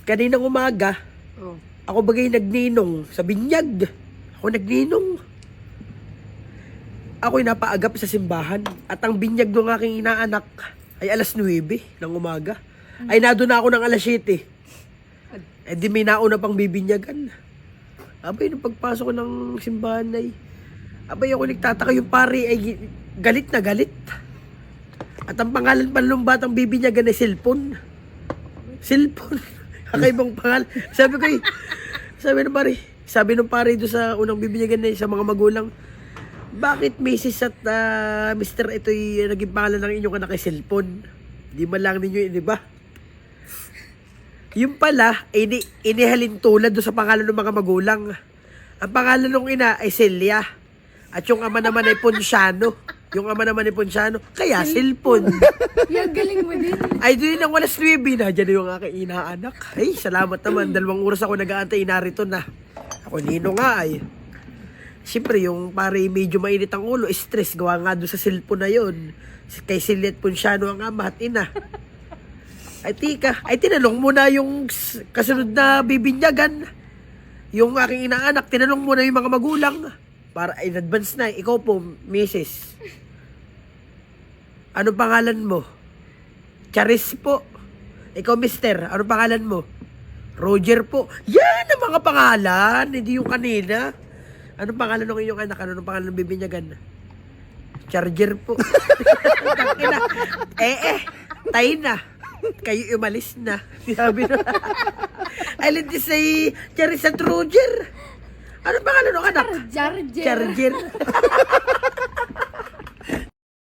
Kaninang umaga, Oh. ako bagay nagninong sa binyag. Ako nagninong. Ako'y napaagap sa simbahan. At ang binyag ng aking inaanak ay alas 9 ng umaga. Ay nado na ako ng alas 7. Eh di may nauna pang bibinyagan. Abay, nung pagpasok ko ng simbahan ay, abay ako nagtataka, yung pare ay galit na galit. At ang pangalan pa ng batang bibinyagan ay cellphone. Cellphone. Kakaibang pangalan. Sabi ng pare doon sa unang bibinyagan na sa mga magulang, bakit Mrs. at Mr. ito'y naging pangalan ng inyong anak ay cellphone? Di man lang ninyo, di ba? Yung pala, inihalin tulad doon sa pangalan ng mga magulang. Ang pangalan ng ina ay Celia. At yung ama naman ay Ponciano. Kaya cellphone. Yung galing mo din. Ay, doon ang walas 9 na. Diyan na yung aking inaanak. Ay, salamat naman. 2 oras ako nag-aantay, narito na. Ako nino nga ay. Siyempre, yung pare medyo mainit ang ulo, stress, gawa nga doon sa cellphone na yun. Kay Celia at Ponciano ang ama at ina. Ay, tika. Ay, tinanong mo na yung kasunod na bibinyagan. Yung aking inaanak, tinanong mo na yung mga magulang. Para in advance na. Ikaw po, Mrs. Ano pangalan mo? Charis po. Ikaw, Mister. Ano pangalan mo? Roger po. Yan ang mga pangalan. Hindi yung kanina. Anong pangalan ng inyong anak? Anong pangalan ng bibinyagan? Charger po. Tayo na. Kayo umalis na. Sabi na. I let you say, Charis at Roger. Ano pangalan ng anak? Charger. Charger.